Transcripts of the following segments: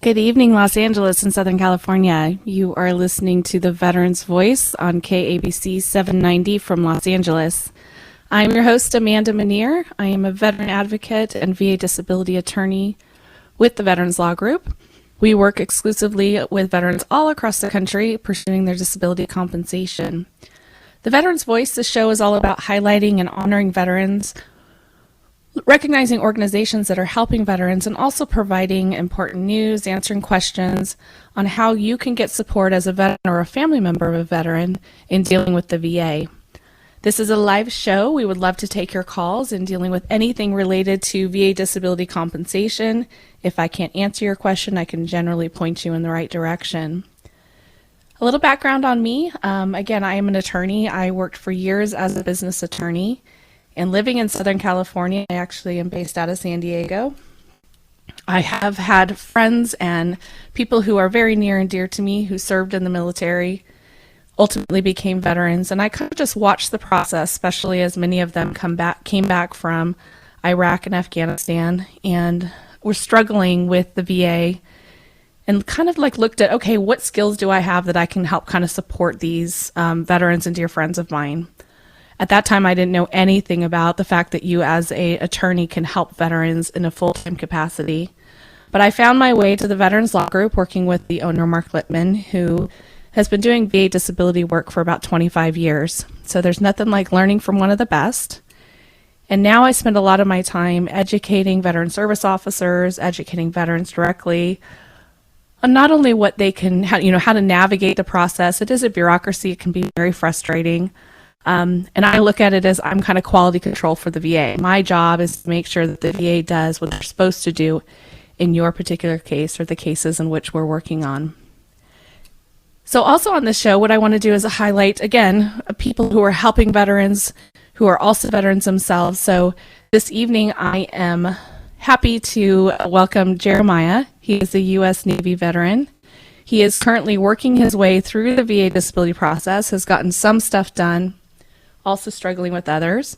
Good evening, Los Angeles and Southern California. You are listening to the Veterans Voice on KABC 790 from Los Angeles. I'm your host, Amanda Manier. I am a veteran advocate and VA disability attorney with the Veterans Law Group. We work exclusively with veterans all across the country pursuing their disability compensation. The Veterans Voice, the show is all about highlighting and honoring veterans, recognizing organizations that are helping veterans, and also providing important news, answering questions on how you can get support as a veteran or a family member of a veteran in dealing with the VA. This is a live show. We would love to take your calls in dealing with anything related to VA disability compensation. If I can't answer your question, I can generally point you in the right direction. A little background on me. Again, I am an attorney. I worked for years as a business attorney. And living in Southern California, I actually am based out of San Diego. I have had friends and people who are very near and dear to me who served in the military, ultimately became veterans, and I kind of just watched the process, especially as many of them came back from Iraq and Afghanistan and were struggling with the VA, and kind of like looked at, okay, what skills do I have that I can help kind of support these veterans and dear friends of mine. At that time, I didn't know anything about the fact that you as an attorney can help veterans in a full-time capacity. But I found my way to the Veterans Law Group working with the owner, Mark Littman, who has been doing VA disability work for about 25 years. So there's nothing like learning from one of the best. And now I spend a lot of my time educating veteran service officers, educating veterans directly on not only what they can, how to navigate the process. It is a bureaucracy. It can be very frustrating. And I look at it as I'm kind of quality control for the VA. My job is to make sure that the VA does what they're supposed to do in your particular case or the cases in which we're working on. So also on this show, what I want to do is highlight, again, people who are helping veterans who are also veterans themselves. So this evening, I am happy to welcome Jeremiah. He is a U.S. Navy veteran. He is currently working his way through the VA disability process, has gotten some stuff done, also struggling with others.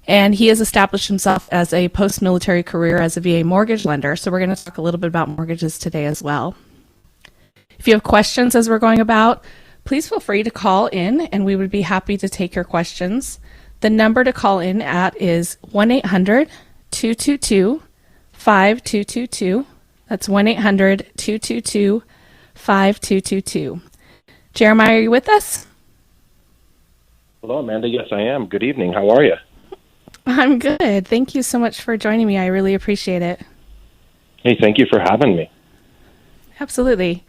And he has established himself as a post-military career as a VA mortgage lender. So we're going to talk a little bit about mortgages today as well. If you have questions as we're going about, please feel free to call in and we would be happy to take your questions. The number to call in at is 1-800-222-5222. That's 1-800-222-5222. Jeremiah, are you with us? Hello, Amanda. Yes, I am. Good evening. How are you? I'm good. Thank you so much for joining me. I really appreciate it. Hey, thank you for having me. Absolutely.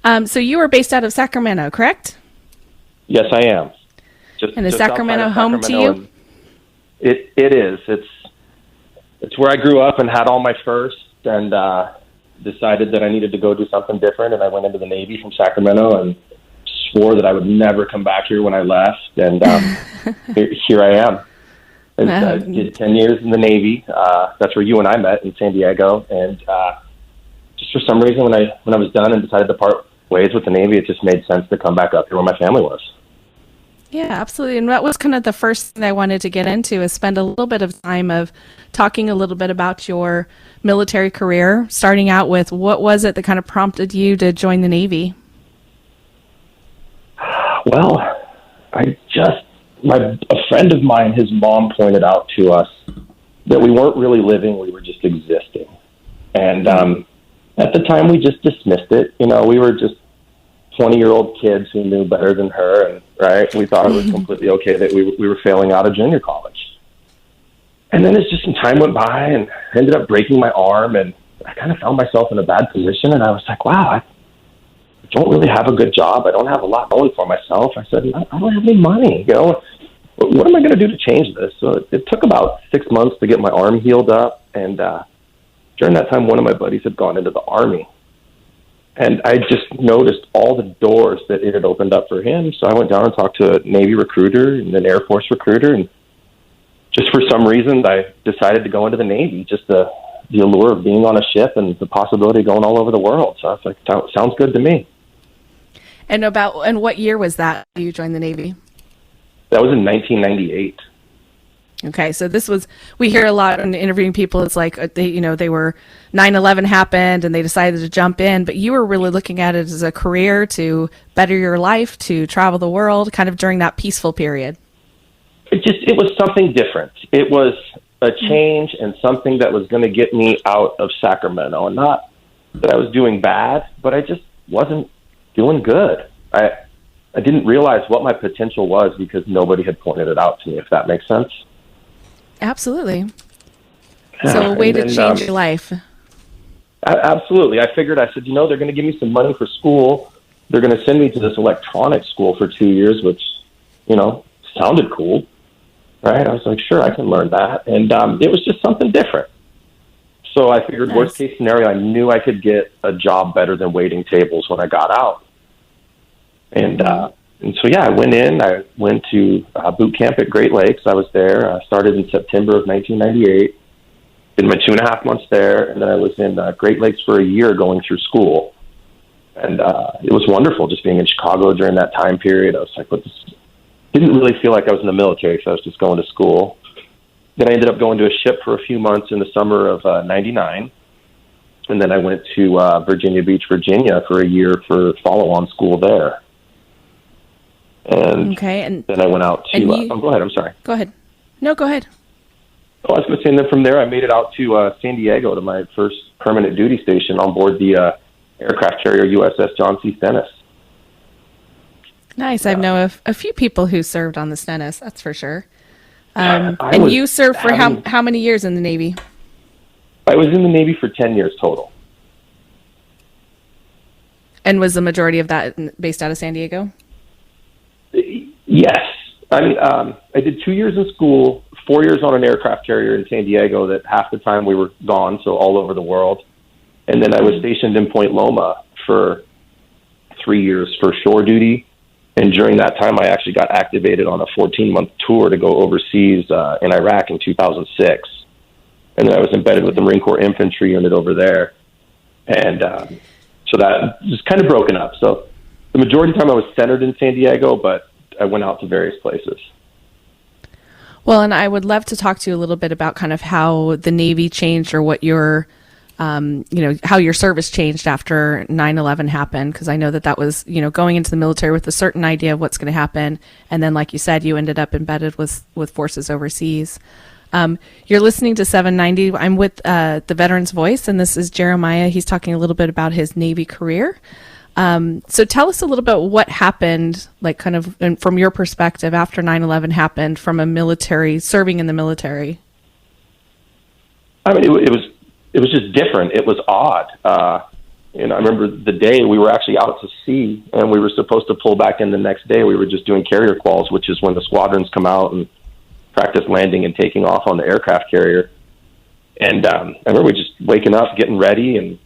So you are based out of Sacramento, correct? Yes, I am. And is Sacramento home to you? It is. It's where I grew up and had all my firsts, and decided that I needed to go do something different, and I went into the Navy from Sacramento and swore that I would never come back here when I left, and here I am. I did 10 years in the Navy. That's where you and I met, in San Diego, and just for some reason, when I was done and decided to part ways with the Navy, it just made sense to come back up here where my family was. Yeah, absolutely. And that was kind of the first thing I wanted to get into, is spend a little bit of time of talking a little bit about your military career, starting out with what was it that kind of prompted you to join the Navy? Well, a friend of mine, his mom pointed out to us that we weren't really living, we were just existing. And at the time, we just dismissed it. We were just 20-year-old kids who knew better than her, and right, we thought it was completely okay that we were failing out of junior college. And then as just some time went by, and I ended up breaking my arm, and I kind of found myself in a bad position, and I was like, wow, I don't really have a good job. I don't have a lot going for myself. I said, I don't have any money. What am I going to do to change this? So it took about 6 months to get my arm healed up, and during that time, one of my buddies had gone into the Army. And I just noticed all the doors that it had opened up for him. So I went down and talked to a Navy recruiter and an Air Force recruiter. And just for some reason, I decided to go into the Navy, just the allure of being on a ship and the possibility of going all over the world. So I was like, sounds good to me. And what year was that you joined the Navy? That was in 1998. Okay, so we hear a lot in interviewing people, it's like, they were, 9/11 happened and they decided to jump in, but you were really looking at it as a career to better your life, to travel the world, kind of during that peaceful period. It was something different. It was a change and something that was going to get me out of Sacramento. And not that I was doing bad, but I just wasn't doing good. I didn't realize what my potential was because nobody had pointed it out to me, if that makes sense. Absolutely. So a way to change your life. Absolutely. I figured, I said, they're going to give me some money for school. They're going to send me to this electronics school for 2 years, which, sounded cool, right? I was like, sure, I can learn that. And it was just something different. So I figured, Nice. Worst case scenario, I knew I could get a job better than waiting tables when I got out. And so, I went in. I went to boot camp at Great Lakes. I was there. I started in September of 1998. Did my 2.5 months there, and then I was in Great Lakes for a year going through school. And it was wonderful just being in Chicago during that time period. I was like, didn't really feel like I was in the military, so I was just going to school. Then I ended up going to a ship for a few months in the summer of 99. And then I went to Virginia Beach, Virginia for a year for follow-on school there. And then I went out to... go ahead, I'm sorry. Go ahead. No, go ahead. I was going to say, and then from there I made it out to San Diego to my first permanent duty station on board the aircraft carrier USS John C. Stennis. Nice. I know a few people who served on the Stennis, that's for sure. And you served for how many years in the Navy? I was in the Navy for 10 years total. And was the majority of that based out of San Diego? Yes. I did 2 years in school, 4 years on an aircraft carrier in San Diego that half the time we were gone, so all over the world. And then I was stationed in Point Loma for 3 years for shore duty. And during that time, I actually got activated on a 14-month tour to go overseas in Iraq in 2006. And then I was embedded with the Marine Corps infantry unit over there. And so that was kind of broken up. So the majority of the time I was centered in San Diego, but I went out to various places. Well, and I would love to talk to you a little bit about kind of how the Navy changed, or what your, how your service changed after 9/11 happened. Because I know that was, going into the military with a certain idea of what's going to happen. And then, like you said, you ended up embedded with forces overseas. You're listening to 790. I'm with the Veteran's Voice, and this is Jeremiah. He's talking a little bit about his Navy career. So tell us a little bit what happened, like kind of from your perspective after 9/11 happened, from serving in the military. I mean, it was just different. It was odd. I remember the day we were actually out to sea and we were supposed to pull back in the next day. We were just doing carrier quals, which is when the squadrons come out and practice landing and taking off on the aircraft carrier. And I remember just waking up, getting ready, and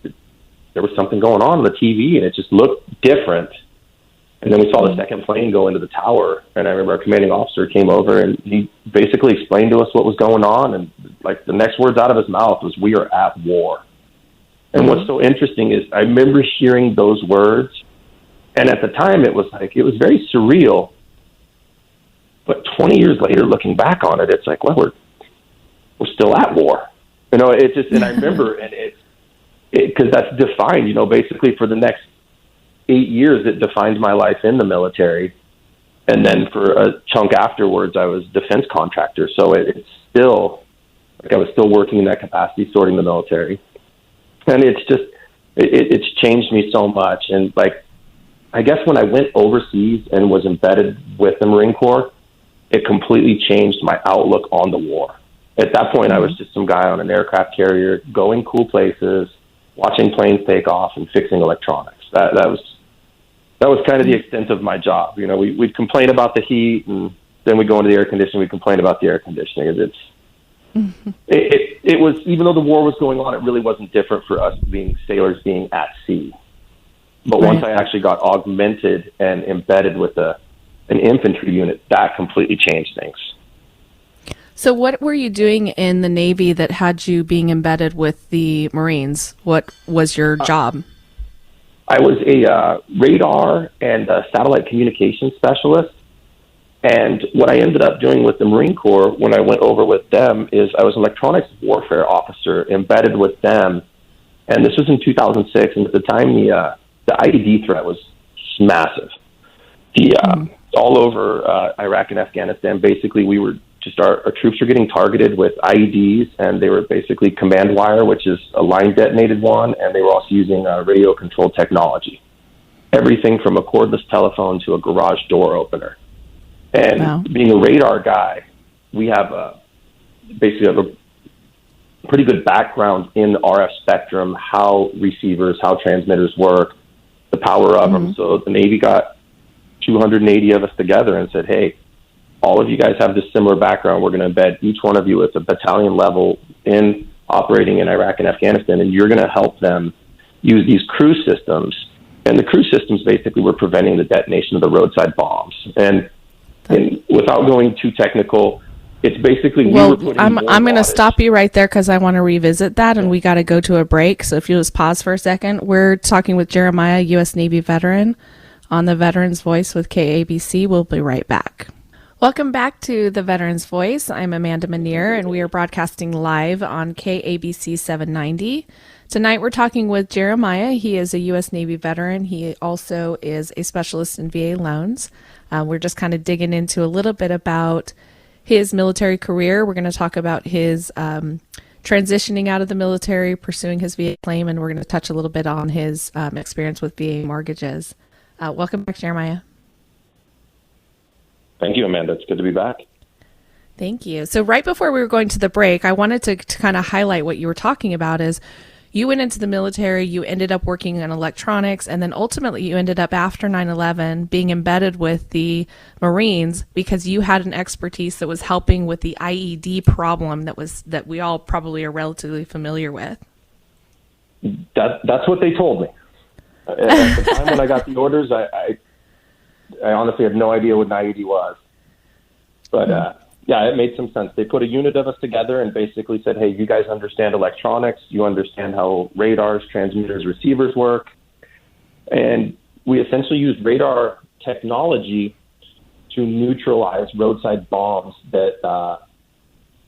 there was something going on the TV, and it just looked different. And then we saw the second plane go into the tower, and I remember our commanding officer came over, and he basically explained to us what was going on, and like the next words out of his mouth was, "We are at war." And what's so interesting is I remember hearing those words, and at the time it was very surreal. But 20 years later, looking back on it, it's like, well, we're still at war. And I remember, and because that's defined, basically for the next 8 years, it defined my life in the military. And then for a chunk afterwards, I was defense contractor. So it's still, I was still working in that capacity, sorting the military. And it's just, it's changed me so much. And I guess when I went overseas and was embedded with the Marine Corps, it completely changed my outlook on the war. At that point, I was just some guy on an aircraft carrier going cool places, watching planes take off and fixing electronics. That was kind of the extent of my job. We'd complain about the heat, and then we'd go into the air conditioning. We'd complain about the air conditioning. It was, even though the war was going on, it really wasn't different for us being sailors being at sea. But once I actually got augmented and embedded with an infantry unit, that completely changed things. So what were you doing in the Navy that had you being embedded with the Marines? What was your job? I was a radar and a satellite communication specialist. And what I ended up doing with the Marine Corps when I went over with them is I was an electronics warfare officer embedded with them. And this was in 2006. And at the time, the IED threat was massive. All over Iraq and Afghanistan, basically, we were just our troops were getting targeted with IEDs, and they were basically command wire, which is a line detonated one, and they were also using radio controlled technology. Everything from a cordless telephone to a garage door opener. And being a radar guy, we have basically have a pretty good background in the RF spectrum, how receivers, how transmitters work, the power of them. So the Navy got 280 of us together and said, hey, all of you guys have this similar background. We're going to embed each one of you at the battalion level in operating in Iraq and Afghanistan, and you're going to help them use these cruise systems. And the cruise systems basically were preventing the detonation of the roadside bombs. And without going too technical, it's basically I'm going to stop you right there because I want to revisit that, and we got to go to a break. So if you'll just pause for a second. We're talking with Jeremiah, U.S. Navy veteran, on the Veterans Voice with KABC. We'll be right back. Welcome back to the Veterans Voice. I'm Amanda Manier, and we are broadcasting live on KABC 790. Tonight we're talking with Jeremiah. He is a U.S. Navy veteran. He also is a specialist in VA loans. We're just kind of digging into a little bit about his military career. We're going to talk about his transitioning out of the military, pursuing his VA claim, and we're going to touch a little bit on his experience with VA mortgages. Welcome back, Jeremiah. Thank you, Amanda. It's good to be back. Thank you. So right before we were going to the break, I wanted to kind of highlight what you were talking about is you went into the military, you ended up working in electronics, and then ultimately you ended up after 9/11 being embedded with the Marines because you had an expertise that was helping with the IED problem that we all probably are relatively familiar with. That's what they told me. At the time when I got the orders, I honestly had no idea what an IED was. But yeah, it made some sense. They put a unit of us together and basically said, hey, you guys understand electronics. You understand how radars, transmitters, receivers work. And we essentially used radar technology to neutralize roadside bombs that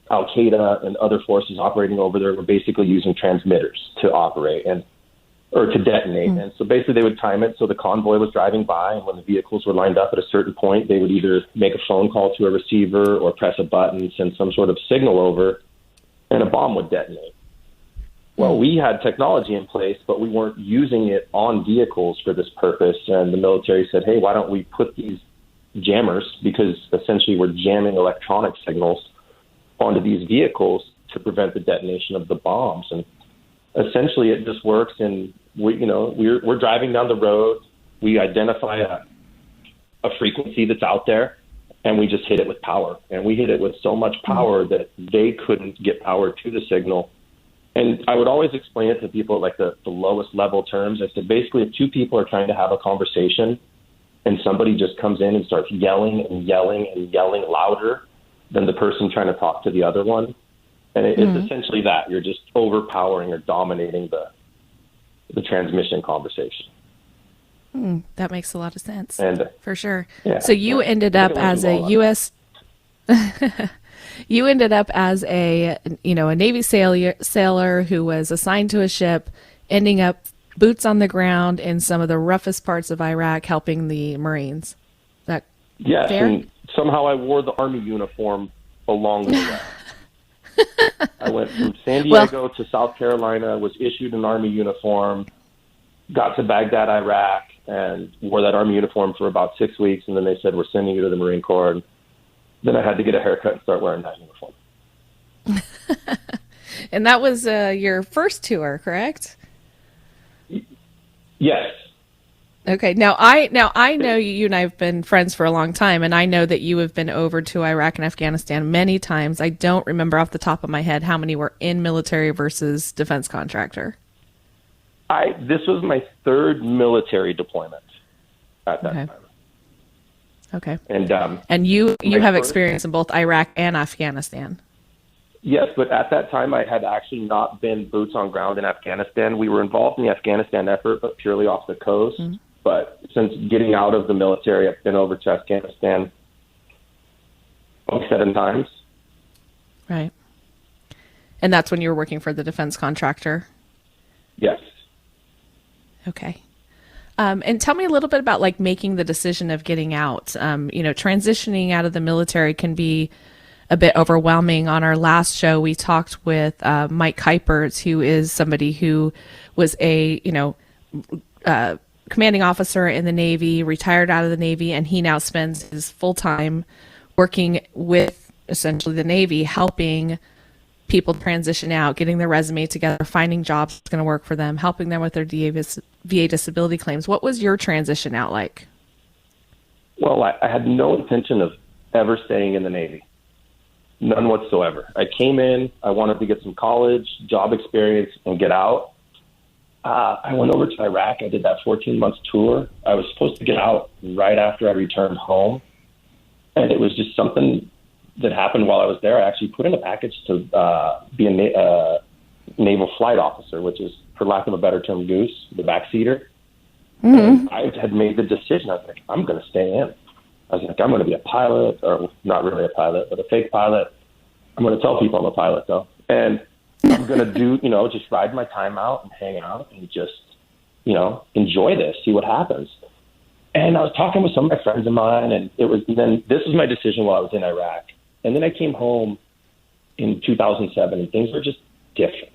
Al-Qaeda and other forces operating over there were basically using transmitters to operate or to detonate. And so basically they would time it so the convoy was driving by, and when the vehicles were lined up at a certain point, they would either make a phone call to a receiver or press a button, send some sort of signal over, and a bomb would detonate. Well, we had technology in place, but we weren't using it on vehicles for this purpose. And the military said, hey, why don't we put these jammers, because essentially we're jamming electronic signals onto these vehicles to prevent the detonation of the bombs. And essentially it just works. And we're driving down the road. We identify a frequency that's out there, and we just hit it with power. And we hit it with so much power that they couldn't get power to the signal. And I would always explain it to people like the lowest level terms. I said, basically, if two people are trying to have a conversation and somebody just comes in and starts yelling and yelling and yelling louder than the person trying to talk to the other one, and it's essentially that. You're just overpowering or dominating the transmission conversation. That makes a lot of sense. And for sure. Yeah, so you ended up as a U.S. You ended up as a Navy sailor who was assigned to a ship, ending up boots on the ground in some of the roughest parts of Iraq, helping the Marines. Is that fair? And somehow I wore the Army uniform along the way. I went from San Diego to South Carolina, was issued an Army uniform, got to Baghdad, Iraq, and wore that Army uniform for about 6 weeks, and then they said, we're sending you to the Marine Corps. And then I had to get a haircut and start wearing that uniform. And that was your first tour, correct? Yes. Okay. Now I know you and I have been friends for a long time, and I know that you have been over to Iraq and Afghanistan many times. I don't remember off the top of my head how many were in military versus defense contractor. This was my third military deployment at that time. Okay. And you have experience in both Iraq and Afghanistan. Yes, but at that time I had actually not been boots on ground in Afghanistan. We were involved in the Afghanistan effort, but purely off the coast. But since getting out of the military, I've been over to Afghanistan 27 times. Right. And that's when you were working for the defense contractor? Yes. Okay. And tell me a little bit about like making the decision of getting out. Transitioning out of the military can be a bit overwhelming. On our last show, we talked with Mike Kuipers, who is somebody who was a commanding officer in the Navy, retired out of the Navy, and he now spends his full time working with essentially the Navy, helping people transition out, getting their resume together, finding jobs that's going to work for them, helping them with their VA disability claims. What was your transition out like? Well, I had no intention of ever staying in the Navy. None whatsoever. I came in, I wanted to get some college, job experience, and get out. I went over to Iraq. I did that 14-month tour. I was supposed to get out right after I returned home. And it was just something that happened while I was there. I actually put in a package to be a naval flight officer, which is, for lack of a better term, goose, the backseater. Mm-hmm. I had made the decision. I was like, I'm going to stay in. I was like, I'm going to be a pilot, or not really a pilot, but a fake pilot. I'm going to tell people I'm a pilot, though. And I'm going to do, just ride my time out and hang out and just, enjoy this, see what happens. And I was talking with some of my friends of mine, and this was my decision while I was in Iraq. And then I came home in 2007, and things were just different.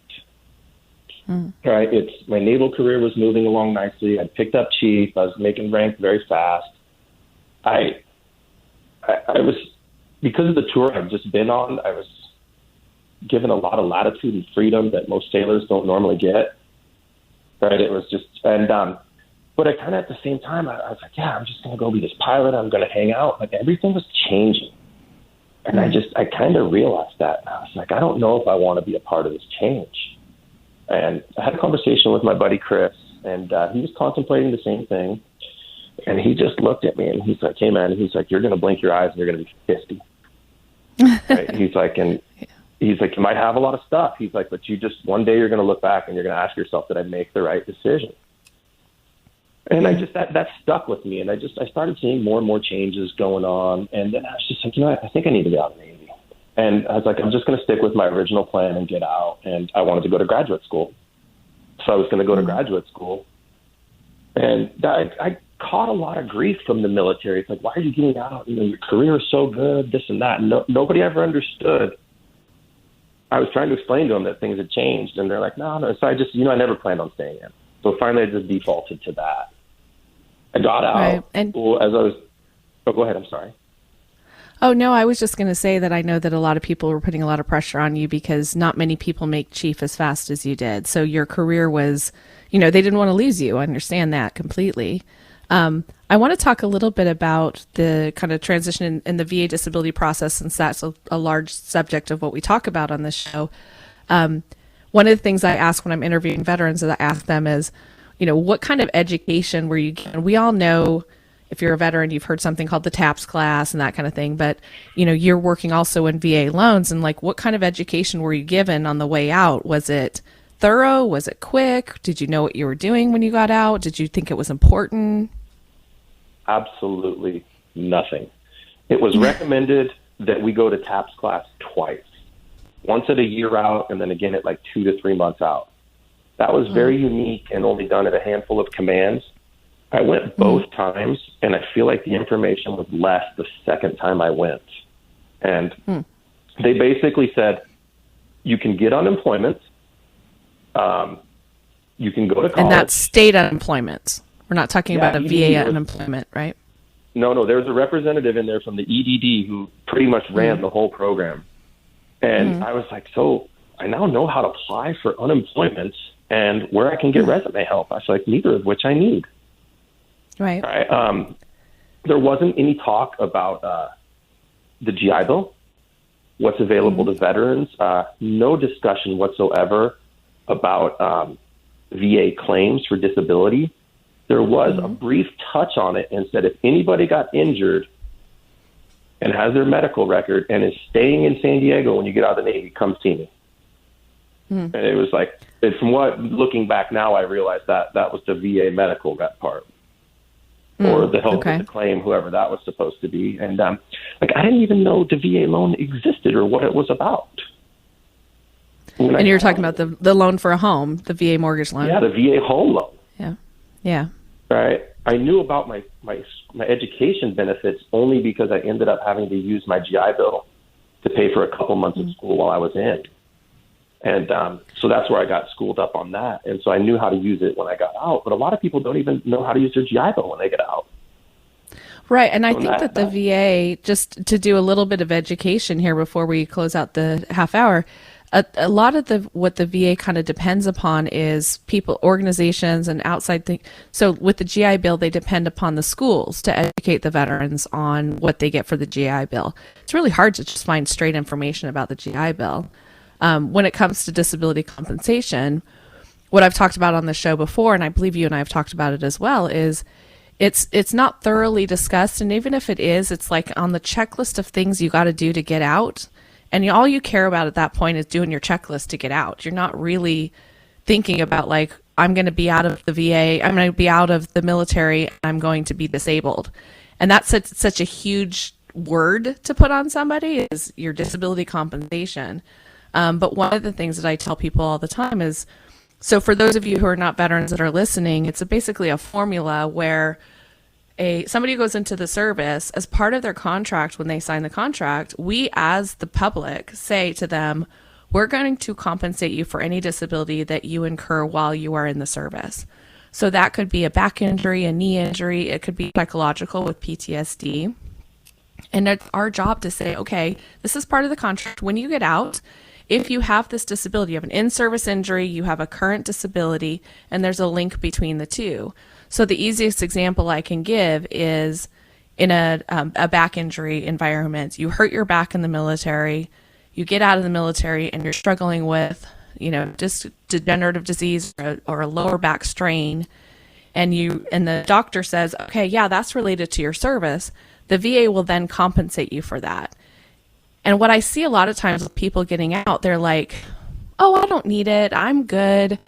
Right? My naval career was moving along nicely. I picked up chief. I was making rank very fast. I was, because of the tour I've just been on, I was given a lot of latitude and freedom that most sailors don't normally get. Right? It was just, but I kind of at the same time, I was like, yeah, I'm just going to go be this pilot. I'm going to hang out. Like, everything was changing. And I kind of realized that. And I was like, I don't know if I want to be a part of this change. And I had a conversation with my buddy Chris, and he was contemplating the same thing. And he just looked at me, and he's like, hey, man, he's like, you're going to blink your eyes, and you're going to be 50. Right? He's like, you might have a lot of stuff. He's like, but one day you're going to look back, and you're going to ask yourself, did I make the right decision? And that stuck with me. And I started seeing more and more changes going on. And then I was just like, I think I need to get out of the Navy. And I was like, I'm just going to stick with my original plan and get out. And I wanted to go to graduate school. So I was going to go to graduate school. And I caught a lot of grief from the military. It's like, why are you getting out? Your career is so good, this and that. Nobody ever understood. I was trying to explain to them that things had changed. And they're like, no. So I just, I never planned on staying in. So finally I just defaulted to that. I got out. Right. And go ahead. I'm sorry. Oh, no, I was just going to say that I know that a lot of people were putting a lot of pressure on you because not many people make chief as fast as you did. So your career was, they didn't want to lose you. I understand that completely. I want to talk a little bit about the kind of transition in the VA disability process, since that's a large subject of what we talk about on this show. One of the things I ask when I'm interviewing veterans is I ask them is, what kind of education were you given? We all know, if you're a veteran, you've heard something called the TAPS class and that kind of thing, but you're working also in VA loans, and like, what kind of education were you given on the way out? Was it thorough? Was it quick? Did you know what you were doing when you got out? Did you think it was important? Absolutely nothing. It was recommended that we go to TAPS class twice, once at a year out, and then again at like 2 to 3 months out. That was very unique and only done at a handful of commands. I went both times, and I feel like the information was less the second time I went. And they basically said, you can get unemployment, you can go to college. And that's state unemployment. We're not talking about a VA unemployment, right? No, there was a representative in there from the EDD who pretty much ran the whole program. And I was like, so I now know how to apply for unemployment and where I can get resume help. I was like, neither of which I need. Right. There wasn't any talk about the GI Bill, what's available to veterans. No discussion whatsoever about VA claims for disability. There was a brief touch on it and said, if anybody got injured and has their medical record and is staying in San Diego when you get out of the Navy, come see me. And it was like, from looking back now, I realized that was the VA medical rep part. or the help okay. with the claim, whoever that was supposed to be. And like, I didn't even know the VA loan existed or what it was about. And you're talking about the loan for a home, the VA mortgage loan. Yeah, the VA home loan. Yeah. Yeah. Right. I knew about my education benefits only because I ended up having to use my GI Bill to pay for a couple months of school while I was in. And so that's where I got schooled up on that. And so I knew how to use it when I got out. But a lot of people don't even know how to use their GI Bill when they get out. Right. And I think that the VA, just to do a little bit of education here before we close out the half hour, a lot of what the VA kind of depends upon is people, organizations, and outside things. So with the GI Bill, they depend upon the schools to educate the veterans on what they get for the GI Bill. It's really hard to just find straight information about the GI Bill. When it comes to disability compensation, what I've talked about on the show before, and I believe you and I have talked about it as well, is it's not thoroughly discussed. And even if it is, it's like on the checklist of things you got to do to get out. And all you care about at that point is doing your checklist to get out. You're not really thinking about, like, I'm going to be out of the VA, I'm going to be out of the military, I'm going to be disabled. And that's such a huge word to put on somebody, is your disability compensation. But one of the things that I tell people all the time is, so for those of you who are not veterans that are listening, it's basically a formula where somebody who goes into the service, as part of their contract, when they sign the contract, we as the public say to them, we're going to compensate you for any disability that you incur while you are in the service. So that could be a back injury, a knee injury, it could be psychological with PTSD. And it's our job to say, okay, this is part of the contract. When you get out, if you have this disability, you have an in-service injury, you have a current disability, and there's a link between the two. So the easiest example I can give is in a back injury environment. You hurt your back in the military, you get out of the military, and you're struggling with, just degenerative disease or a lower back strain, and the doctor says, okay, yeah, that's related to your service. The VA will then compensate you for that. And what I see a lot of times with people getting out, they're like, oh, I don't need it, I'm good.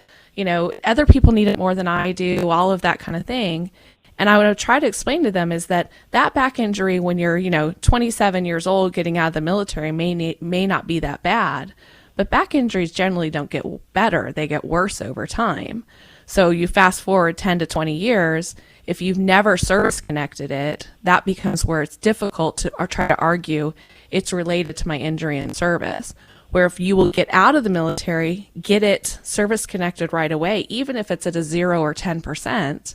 Other people need it more than I do, all of that kind of thing. And I would try to explain to them is that back injury when you're, 27 years old getting out of the military may not be that bad. But back injuries generally don't get better. They get worse over time. So you fast forward 10 to 20 years, if you've never service connected it, that becomes where it's difficult to try to argue it's related to my injury in service. Where if you will get out of the military, get it service connected right away, even if it's at a 0 or 10%,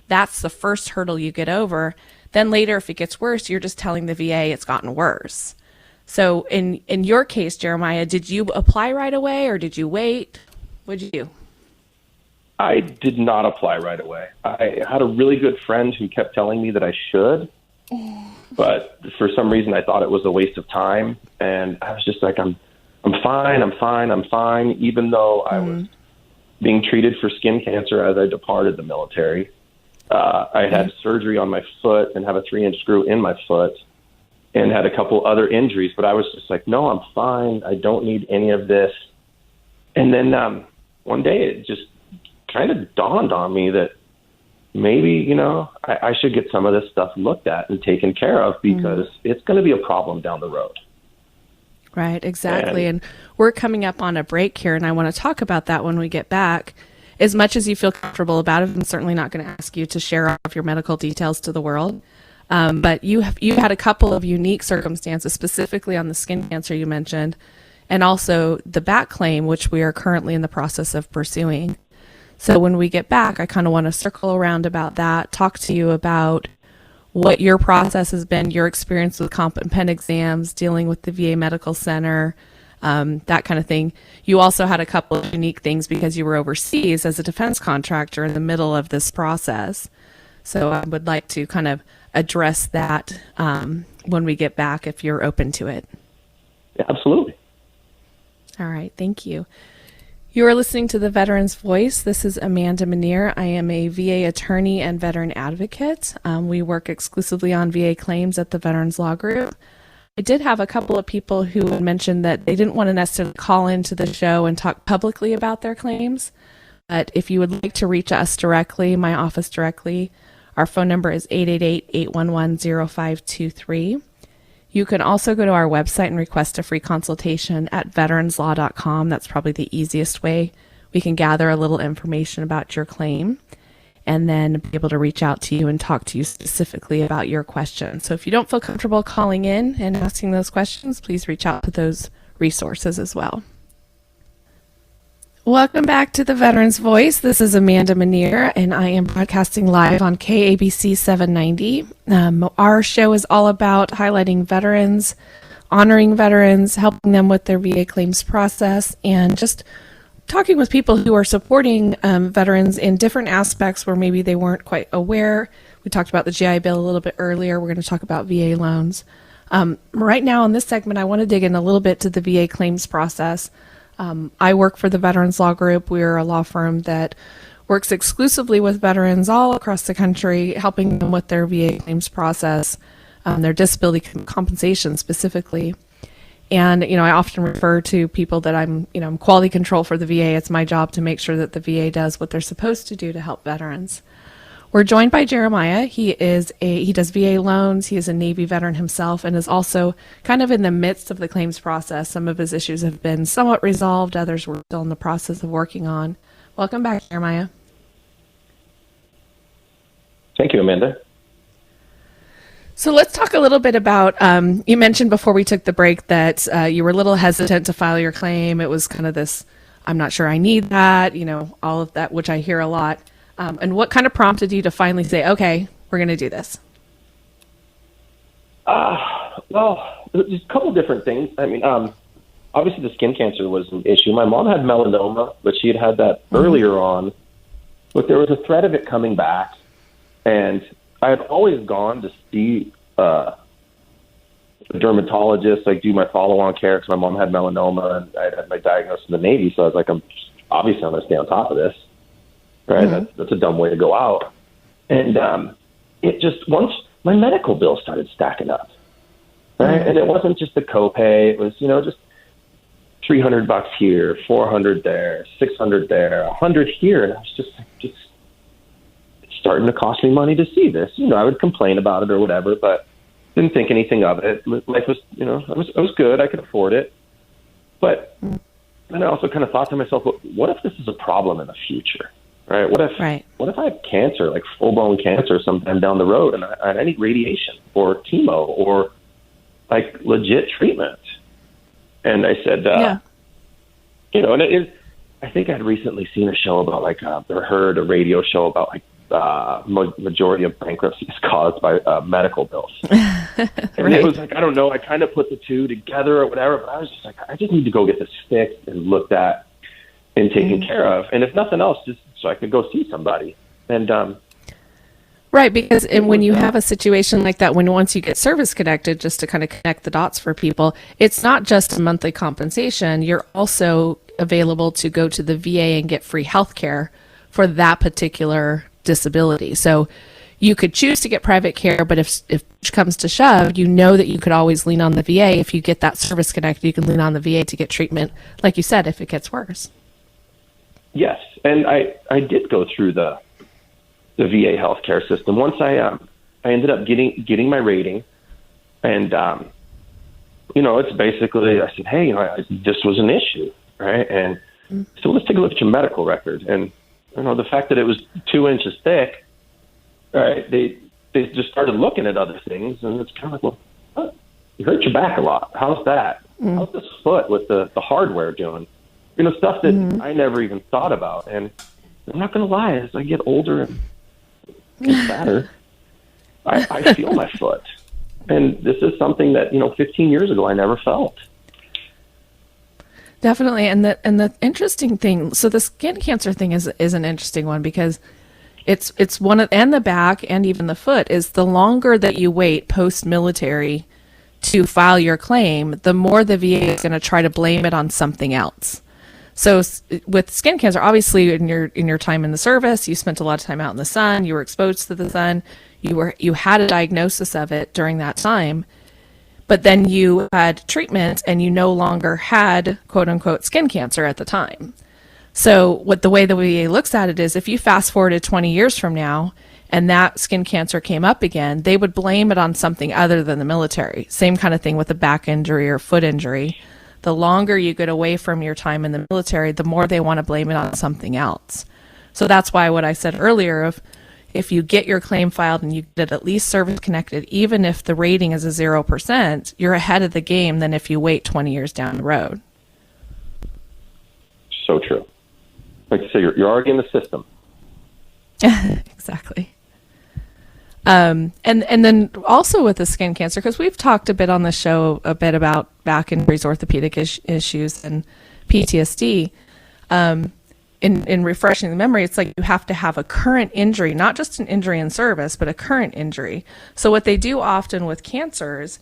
that's the first hurdle you get over. Then later, if it gets worse, you're just telling the VA it's gotten worse. So in your case, Jeremiah, did you apply right away or did you wait? What did you do? I did not apply right away. I had a really good friend who kept telling me that I should, but for some reason I thought it was a waste of time. And I was just like, I'm fine, even though I was being treated for skin cancer as I departed the military. I had surgery on my foot and have a 3-inch screw in my foot and had a couple other injuries, but I was just like, no, I'm fine. I don't need any of this. And then one day it just kind of dawned on me that maybe, I should get some of this stuff looked at and taken care of because it's going to be a problem down the road. Right, exactly. And we're coming up on a break here, and I want to talk about that when we get back. As much as you feel comfortable about it, I'm certainly not going to ask you to share all of your medical details to the world. But you had a couple of unique circumstances, specifically on the skin cancer you mentioned, and also the back claim, which we are currently in the process of pursuing. So when we get back, I kind of want to circle around about that, talk to you about what your process has been, your experience with comp and pen exams, dealing with the VA Medical Center, that kind of thing. You also had a couple of unique things because you were overseas as a defense contractor in the middle of this process. So I would like to kind of address that when we get back, if you're open to it. Yeah, absolutely. All right. Thank you. You are listening to The Veteran's Voice. This is Amanda Manier. I am a VA attorney and veteran advocate. We work exclusively on VA claims at the Veterans Law Group. I did have a couple of people who had mentioned that they didn't want to necessarily call into the show and talk publicly about their claims. But if you would like to reach us directly, my office directly, Our phone number is 888-811-0523. You can also go to our website and request a free consultation at veteranslaw.com. That's probably the easiest way we can gather a little information about your claim and then be able to reach out to you and talk to you specifically about your question. So if you don't feel comfortable calling in and asking those questions, please reach out to those resources as well. Welcome back to the Veterans Voice. This is Amanda Manier, and I am broadcasting live on KABC 790. Our show is all about highlighting veterans, honoring veterans, helping them with their VA claims process, and just talking with people who are supporting veterans in different aspects where maybe they weren't quite aware. We talked about the GI Bill a little bit earlier. We're going to talk about VA loans. Right now in this segment, I want to dig in a little bit to the VA claims process. I work for the Veterans Law Group. We're a law firm that works exclusively with veterans all across the country, helping them with their VA claims process, their disability compensation specifically. And, I often refer to people that I'm quality control for the VA. It's my job to make sure that the VA does what they're supposed to do to help veterans. We're joined by Jeremiah. He does VA loans. He is a Navy veteran himself and is also kind of in the midst of the claims process. Some of his issues have been somewhat resolved. Others we're still in the process of working on. Welcome back, Jeremiah. Thank you, Amanda. So let's talk a little bit about, you mentioned before we took the break that you were a little hesitant to file your claim. It was kind of this, I'm not sure I need that, all of that, which I hear a lot. And what kind of prompted you to finally say, okay, we're going to do this? Well, there's a couple different things. I mean, obviously the skin cancer was an issue. My mom had melanoma, but she had that earlier on. But there was a threat of it coming back. And I had always gone to see a dermatologist, like do my follow-on care because my mom had melanoma and I had my diagnosis in the Navy. So I was like, I'm going to stay on top of this. Right. Mm-hmm. That's a dumb way to go out. And it just, once my medical bill started stacking up, right. Mm-hmm. And it wasn't just the copay. It was, just $300 here, $400 there, $600 there, $100 here. And I was just it's starting to cost me money to see this. I would complain about it or whatever, but didn't think anything of it. Life was, I was good. I could afford it. But then I also kind of thought to myself, what if this is a problem in the future? Right. What if I have cancer, like full-blown cancer sometime down the road, and I need radiation or chemo or like legit treatment? And I said, and I think I'd recently seen a show about or heard a radio show about majority of bankruptcies caused by medical bills. And it was like, I don't know, I kind of put the two together or whatever, but I was just like, I just need to go get this fixed and looked at and taken care of. And if nothing else, just so I could go see somebody. And right, because when you have a situation like that, once you get service connected, just to kind of connect the dots for people, it's not just a monthly compensation. You're also available to go to the VA and get free health care for that particular disability. So you could choose to get private care, but if push comes to shove, that you could always lean on the VA. If you get that service connected, you can lean on the VA to get treatment, like you said, if it gets worse. Yes, and I did go through the VA healthcare system. Once I ended up getting my rating, and it's basically I said, hey, this was an issue, right? And so let's take a look at your medical record, and the fact that it was 2 inches thick, right? They just started looking at other things, and it's kind of like, well, you hurt your back a lot. How's that? How's this foot with the hardware doing? Stuff that I never even thought about. And I'm not going to lie, as I get older and get fatter, I feel my foot. And this is something that, 15 years ago I never felt. Definitely. And the interesting thing, so the skin cancer thing is an interesting one because it's one of, and the back and even the foot is the longer that you wait post-military to file your claim, the more the VA is going to try to blame it on something else. So with skin cancer, obviously in your time in the service, you spent a lot of time out in the sun, you were exposed to the sun, you had a diagnosis of it during that time, but then you had treatment and you no longer had quote unquote skin cancer at the time. So the way the VA looks at it is if you fast forwarded 20 years from now and that skin cancer came up again, they would blame it on something other than the military. Same kind of thing with a back injury or foot injury. The longer you get away from your time in the military, the more they want to blame it on something else. So that's why what I said earlier of if you get your claim filed and you get it at least service connected, even if the rating is a 0%, you're ahead of the game than if you wait 20 years down the road. So true. Like you say, you're already in the system. Exactly. And then also with the skin cancer, because we've talked a bit on the show a bit about back injuries, orthopedic issues, and PTSD. In refreshing the memory, it's like you have to have a current injury, not just an injury in service, but a current injury. So what they do often with cancers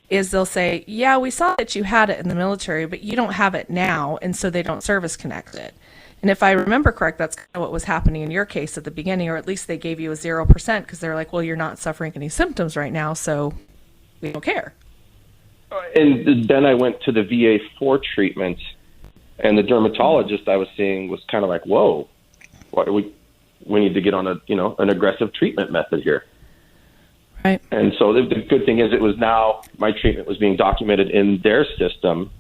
is they'll say, yeah, we saw that you had it in the military, but you don't have it now, and so they don't service connect it. And if I remember correct, that's kind of what was happening in your case at the beginning, or at least they gave you a 0% because they're like, well, you're not suffering any symptoms right now, so we don't care. And then I went to the VA for treatment, and the dermatologist I was seeing was kind of like, whoa, what do we need to get on an aggressive treatment method here. Right. And so the good thing is it was now my treatment was being documented in their system,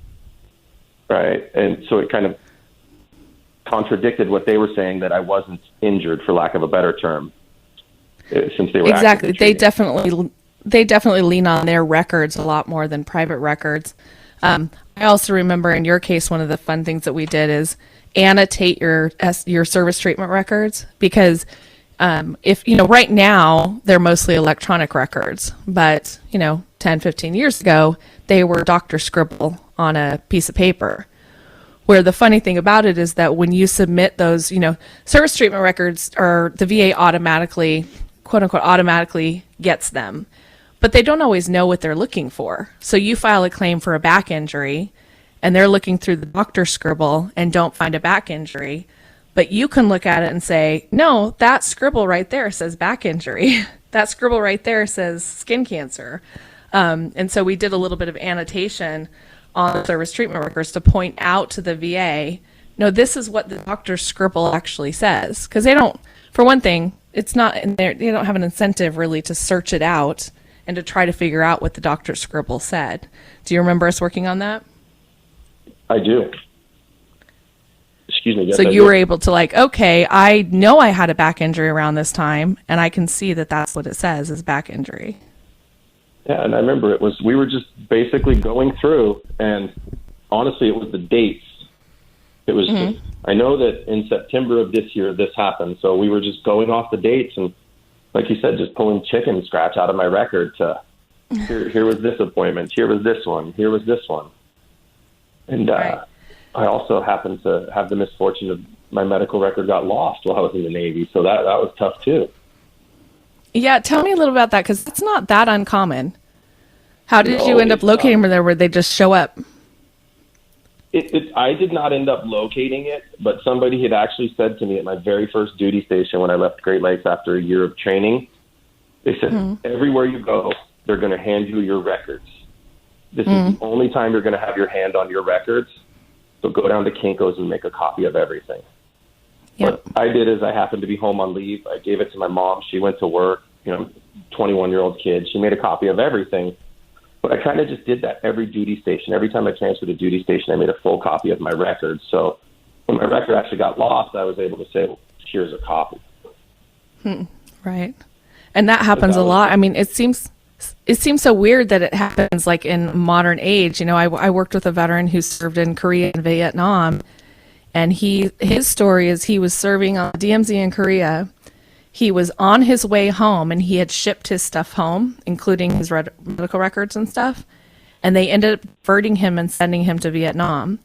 right? And so it kind of contradicted what they were saying, that I wasn't injured, for lack of a better term, since they were exactly. They definitely lean on their records a lot more than private records. I also remember in your case, one of the fun things that we did is annotate your service treatment records, because if right now they're mostly electronic records, but 10, 15 years ago they were doctor scribble on a piece of paper. Where the funny thing about it is that when you submit those, service treatment records, or the VA automatically, quote unquote, automatically gets them, but they don't always know what they're looking for. So you file a claim for a back injury and they're looking through the doctor scribble and don't find a back injury, but you can look at it and say, no, that scribble right there says back injury. That scribble right there says skin cancer. And so we did a little bit of annotation on the service treatment records to point out to the VA, no, this is what the doctor's scribble actually says. Because they don't, for one thing, it's not in there, they don't have an incentive really to search it out and to try to figure out what the doctor's scribble said. Do you remember us working on that? I do. Excuse me. Yes, so you were able to okay, I know I had a back injury around this time, and I can see that that's what it says is back injury. Yeah, and I remember we were just basically going through, and honestly, it was the dates. It was, I know that in September of this year, this happened, so we were just going off the dates, and like you said, just pulling chicken scratch out of my record to, here was this appointment, here was this one, here was this one. And right. I also happened to have the misfortune of my medical record got lost while I was in the Navy, so that was tough too. Yeah, tell me a little about that, because it's not that uncommon. How did you end up locating them there? Where they just show up? I did not end up locating it, but somebody had actually said to me at my very first duty station when I left Great Lakes after a year of training, they said, everywhere you go, they're going to hand you your records. This is the only time you're going to have your hand on your records, so go down to Kinko's and make a copy of everything. Yep. What I did is I happened to be home on leave. I gave it to my mom. She went to work, 21-year-old kid. She made a copy of everything. But I kind of just did that every duty station. Every time I transferred to duty station, I made a full copy of my record. So when my record actually got lost, I was able to say, well, here's a copy. Right. And that happens a lot. I mean, it seems so weird that it happens like in modern age. I worked with a veteran who served in Korea and Vietnam. And his story is he was serving on DMZ in Korea. He was on his way home, and he had shipped his stuff home, including his medical records and stuff. And they ended up diverting him and sending him to Vietnam.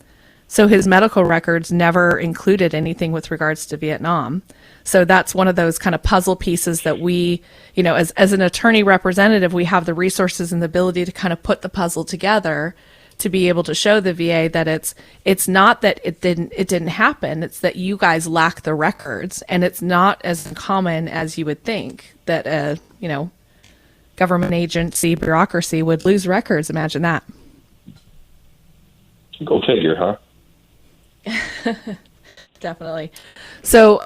So his medical records never included anything with regards to Vietnam. So that's one of those kind of puzzle pieces that we, as an attorney representative, we have the resources and the ability to kind of put the puzzle together to be able to show the VA that it's not that it didn't happen. It's that you guys lack the records, and it's not as common as you would think that a government agency bureaucracy would lose records. Imagine that. Go figure, huh? Definitely. So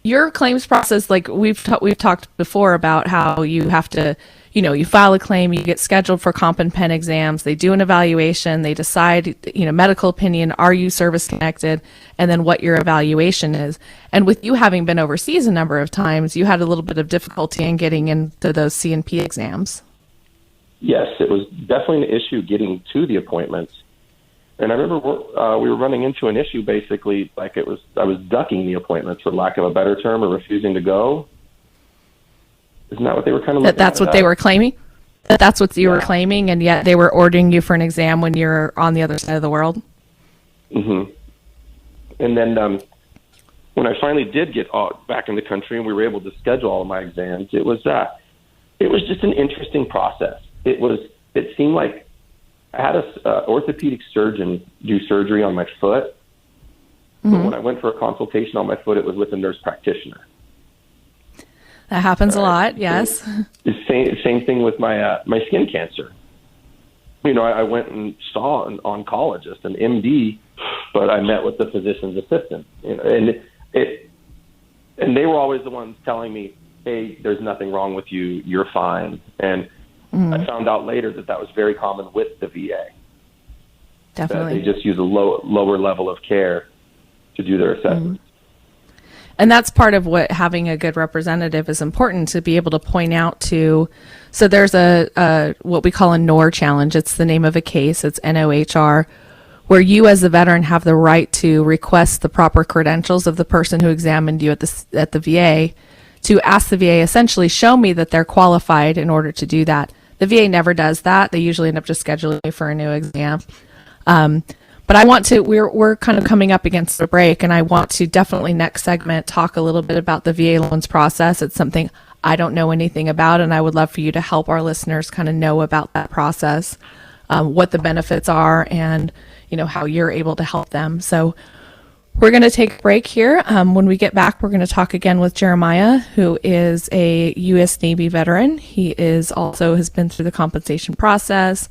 your claims process, like we've talked before about how you have to, you file a claim, you get scheduled for comp and pen exams, they do an evaluation, they decide, medical opinion, are you service connected, and then what your evaluation is. And with you having been overseas a number of times, you had a little bit of difficulty in getting into those C&P exams. Yes, it was definitely an issue getting to the appointments. And I remember we were running into an issue, basically, like I was ducking the appointments, for lack of a better term, or refusing to go. Isn't that what they were kind of looking That's at? what they were claiming? That's what you were claiming, and yet they were ordering you for an exam when you're on the other side of the world? Mm-hmm. And then when I finally did get back in the country and we were able to schedule all of my exams, it was just an interesting process. It seemed like I had an orthopedic surgeon do surgery on my foot. Mm-hmm. But when I went for a consultation on my foot, it was with a nurse practitioner. That happens a lot, yes. Same thing with my skin cancer. I went and saw an oncologist, an MD, but I met with the physician's assistant. And they were always the ones telling me, hey, there's nothing wrong with you, you're fine. And I found out later that was very common with the VA. Definitely. They just use a lower level of care to do their assessment. And that's part of what having a good representative is important, to be able to point out to. So there's a what we call a NOR challenge. It's the name of a case. It's NOHR, where you as the veteran have the right to request the proper credentials of the person who examined you at the VA, to ask the VA, essentially, show me that they're qualified in order to do that. The VA never does that. They usually end up just scheduling you for a new exam. But I want to, we're kind of coming up against the break, and I want to definitely next segment talk a little bit about the VA loans process. It's something I don't know anything about, and I would love for you to help our listeners kind of know about that process, what the benefits are, and how you're able to help them. So we're going to take a break here. When we get back, we're going to talk again with Jeremiah, who is a U.S. Navy veteran. He has been through the compensation process,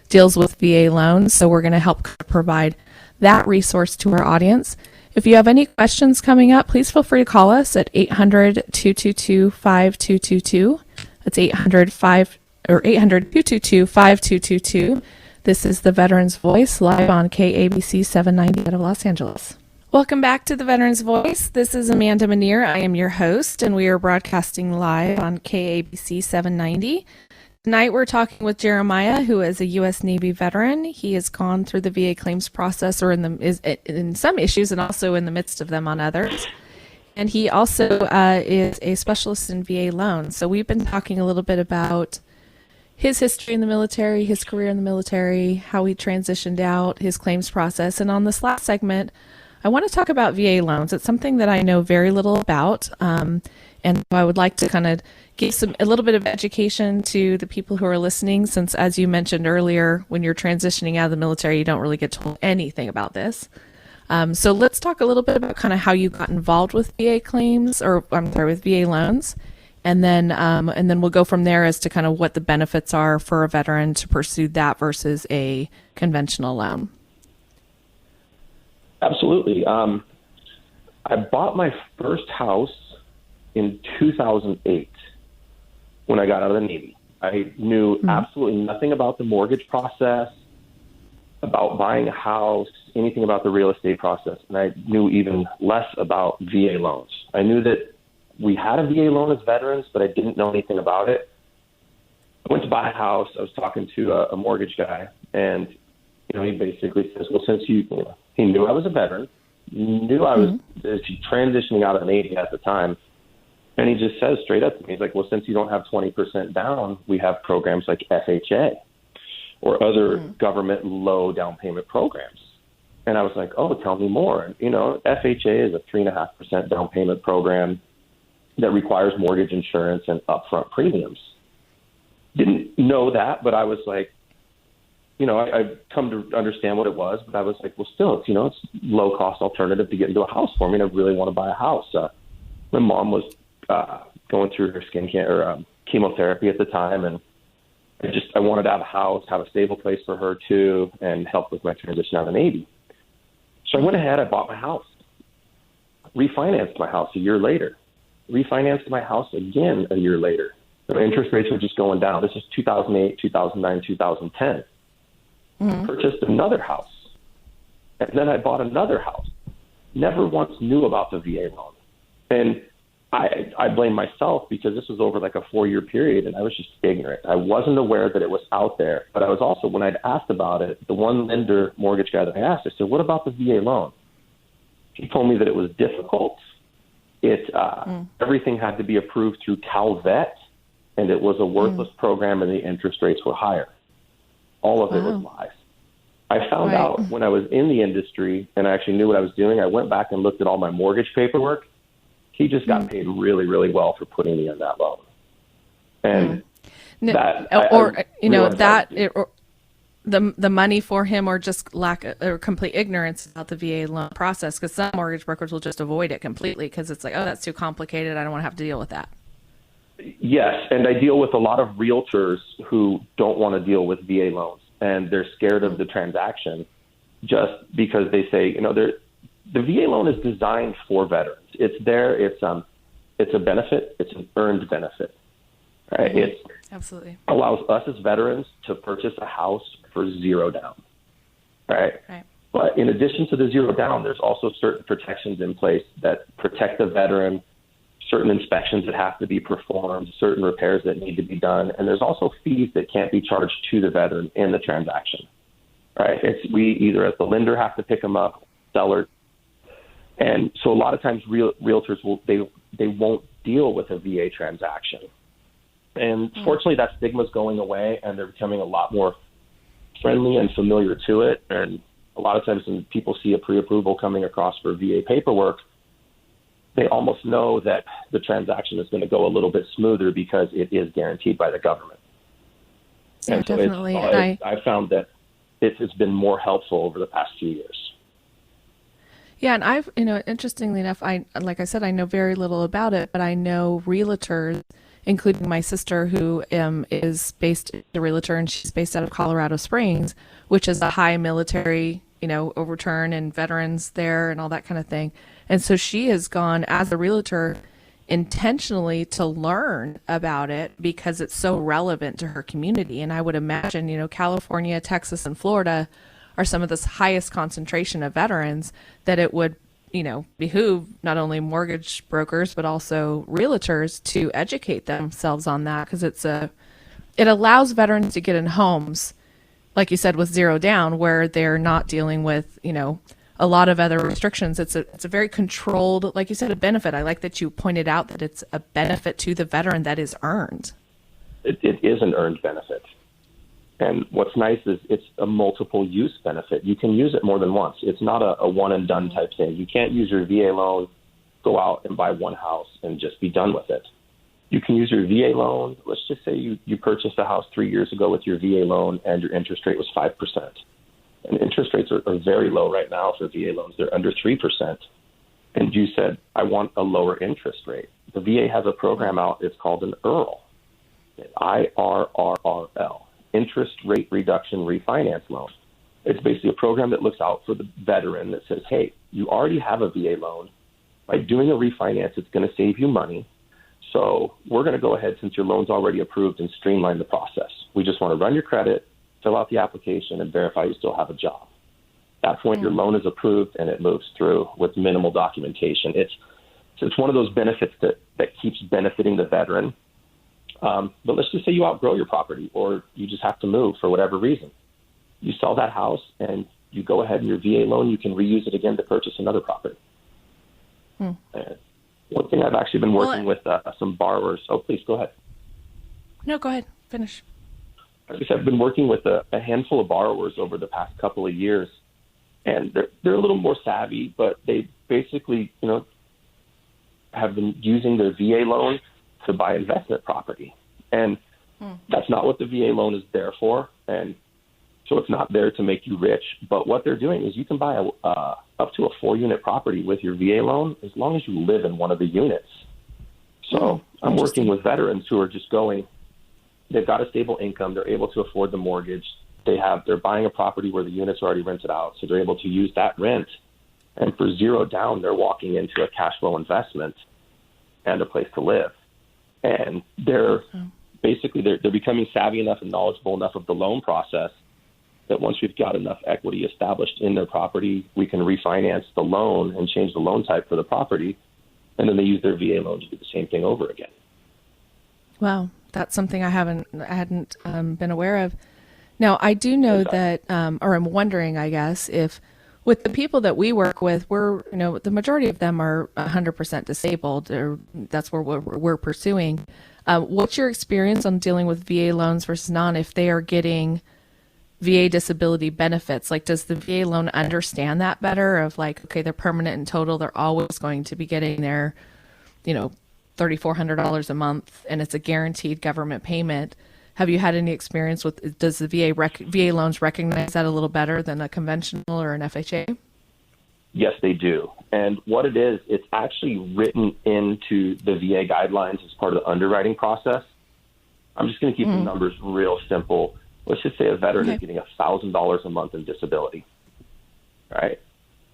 deals with VA loans. So we're going to help provide that resource to our audience. If you have any questions coming up, please feel free to call us at 800-222-5222. That's 800-222-5222. This is the Veterans Voice, live on KABC 790 out of Los Angeles. Welcome back to the Veterans Voice. This is Amanda Manier. I am your host, and we are broadcasting live on KABC 790. Tonight we're talking with Jeremiah, who is a U.S. Navy veteran. He has gone through the VA claims process, or is in some issues and also in the midst of them on others. And he also is a specialist in VA loans. So we've been talking a little bit about his history in the military, his career in the military, how he transitioned out, his claims process. And on this last segment, I want to talk about VA loans. It's something that I know very little about, and I would like to kind of give a little bit of education to the people who are listening, since, as you mentioned earlier, when you're transitioning out of the military, you don't really get told anything about this. So let's talk a little bit about kind of how you got involved with VA claims, with VA loans, and then we'll go from there as to kind of what the benefits are for a veteran to pursue that versus a conventional loan. Absolutely. I bought my first house in 2008 when I got out of the Navy. I knew absolutely nothing about the mortgage process, about buying a house, anything about the real estate process, and I knew even less about VA loans. I knew that we had a VA loan as veterans, but I didn't know anything about it. I went to buy a house. I was talking to a mortgage guy, and he basically says, well, since he knew I was a veteran, knew I was transitioning out of the Navy at the time, and he just says straight up to me, he's like, well, since you don't have 20% down, we have programs like FHA or other government low down payment programs. And I was like, oh, tell me more. FHA is a 3.5% down payment program that requires mortgage insurance and upfront premiums. Didn't know that, but I was like, I've come to understand what it was, but I was like, well, still, it's low cost alternative to get into a house for me, and I really want to buy a house. My mom was going through her chemotherapy at the time, and I wanted to have a house, have a stable place for her too, and help with my transition out of the Navy. So I went ahead, I bought my house, refinanced my house a year later, refinanced my house again a year later. The interest rates were just going down. This is 2008, 2009, 2010. Purchased another house. And then I bought another house. Never once knew about the VA loan. And I blame myself because this was over like a 4-year period and I was just ignorant. I wasn't aware that it was out there. But I was also, when I'd asked about it, the one lender mortgage guy that I asked, I said, what about the VA loan? He told me that it was difficult. Everything had to be approved through CalVet, and it was a worthless program, and the interest rates were higher. All of it was lies. I found out when I was in the industry and I actually knew what I was doing. I went back and looked at all my mortgage paperwork. He just got paid really, really well for putting me on that loan. And the money for him, or just lack or complete ignorance about the VA loan process, because some mortgage brokers will just avoid it completely because it's like, oh, that's too complicated. I don't want to have to deal with that. Yes, and I deal with a lot of realtors who don't want to deal with VA loans, and they're scared of the transaction just because they say, the VA loan is designed for veterans. It's there. It's a benefit. It's an earned benefit. Right? It absolutely allows us as veterans to purchase a house for zero down. Right? But in addition to the zero down, there's also certain protections in place that protect the veteran, certain inspections that have to be performed, certain repairs that need to be done, and there's also fees that can't be charged to the veteran in the transaction. Right? We either as the lender have to pick them up, seller. And so a lot of times realtors they won't deal with a VA transaction. And fortunately, that stigma is going away, and they're becoming a lot more friendly and familiar to it. And a lot of times when people see a pre-approval coming across for VA paperwork, they almost know that the transaction is going to go a little bit smoother because it is guaranteed by the government. And so definitely. I found that it's been more helpful over the past few years. Yeah, and I've, interestingly enough, like I said, I know very little about it, but I know realtors, including my sister, who is based as a realtor, and she's based out of Colorado Springs, which is a high military, overturn and veterans there and all that kind of thing. And so she has gone as a realtor intentionally to learn about it because it's so relevant to her community. And I would imagine, California, Texas, and Florida are some of the highest concentration of veterans, that it would, behoove not only mortgage brokers, but also realtors to educate themselves on that, because it allows veterans to get in homes, like you said, with zero down, where they're not dealing with, a lot of other restrictions. It's a very controlled, like you said, a benefit. I like that you pointed out that it's a benefit to the veteran that is earned. It is an earned benefit. And what's nice is it's a multiple use benefit. You can use it more than once. It's not a one and done type thing. You can't use your VA loan, go out and buy one house and just be done with it. You can use your VA loan. Let's just say you purchased a house 3 years ago with your VA loan and your interest rate was 5%. And interest rates are very low right now for VA loans. They're under 3%. And you said, I want a lower interest rate. The VA has a program out. It's called an IRRL, IRRRL. Interest Rate Reduction Refinance Loan. It's basically a program that looks out for the veteran that says, hey, you already have a VA loan. By doing a refinance, it's going to save you money. So we're going to go ahead, since your loan's already approved, and streamline the process. We just want to run your credit, fill out the application, and verify you still have a job. At that point, your loan is approved, and it moves through with minimal documentation. It's one of those benefits that keeps benefiting the veteran. But let's just say you outgrow your property, or you just have to move for whatever reason. You sell that house and you go ahead, and your VA loan, you can reuse it again to purchase another property. And one thing I've actually been working with some borrowers. Oh, please go ahead. No, go ahead. Finish. I've been working with a handful of borrowers over the past couple of years, and they're a little more savvy, but they basically, have been using their VA loan to buy investment property. And that's not what the VA loan is there for. And so it's not there to make you rich. But what they're doing is you can buy up to a 4-unit property with your VA loan as long as you live in one of the units. So I'm working with veterans who are just they've got a stable income. They're able to afford the mortgage. They're buying a property where the units are already rented out. So they're able to use that rent. And for zero down, they're walking into a cash flow investment. and a place to live. And they're becoming savvy enough and knowledgeable enough of the loan process that once we've got enough equity established in their property, we can refinance the loan and change the loan type for the property. And then they use their VA loan to do the same thing over again. Wow, that's something I hadn't been aware of. Now, I do know that, or I'm wondering, I guess, if with the people that we work with, the majority of them are 100% disabled, or that's where we're pursuing. What's your experience on dealing with VA loans versus non, if they are getting VA disability benefits? Like, does the VA loan understand that better of like, okay, they're permanent and total, they're always going to be getting their, $3,400 a month, and it's a guaranteed government payment. Have you had any experience with, does the VA loans recognize that a little better than a conventional or an FHA? Yes, they do. And what it is, it's actually written into the VA guidelines as part of the underwriting process. I'm just going to keep the numbers real simple. Let's just say a veteran is getting $1,000 a month in disability, right?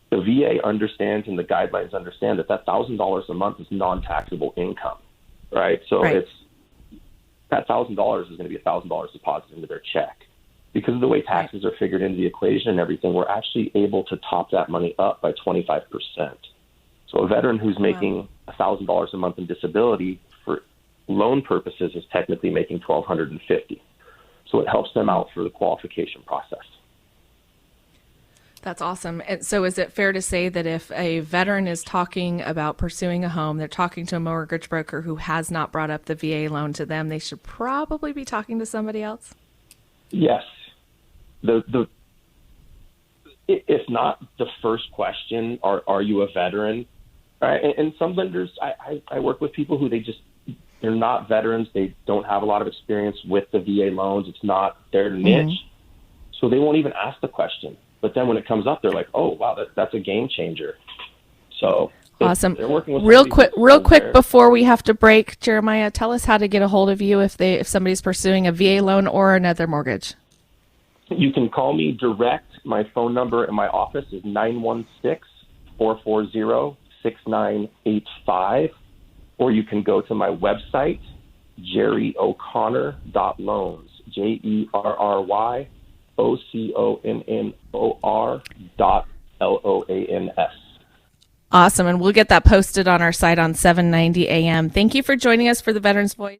The VA understands and the guidelines understand that $1,000 a month is non-taxable income, right? So it's that $1,000 is going to be $1,000 deposited into their check. Because of the way taxes are figured into the equation and everything, we're actually able to top that money up by 25%. So a veteran who's making $1,000 a month in disability for loan purposes is technically making $1,250. So it helps them out for the qualification process. That's awesome. And so is it fair to say that if a veteran is talking about pursuing a home, they're talking to a mortgage broker who has not brought up the VA loan to them, they should probably be talking to somebody else? Yes. If not the first question, are you a veteran? Right? And some lenders, I work with people who they're not veterans. They don't have a lot of experience with the VA loans. It's not their niche. So they won't even ask the question. But then when it comes up, they're like, oh, wow, that's a game changer. So awesome. They're working with real quick before we have to break, Jeremiah, tell us how to get a hold of you if somebody's pursuing a VA loan or another mortgage. You can call me direct. My phone number in my office is 916-440-6985. Or you can go to my website, jerryo'connor.loans, JerryOconnor.LOANS. Awesome. And we'll get that posted on our site on 790 AM. Thank you for joining us for the Veterans Voice.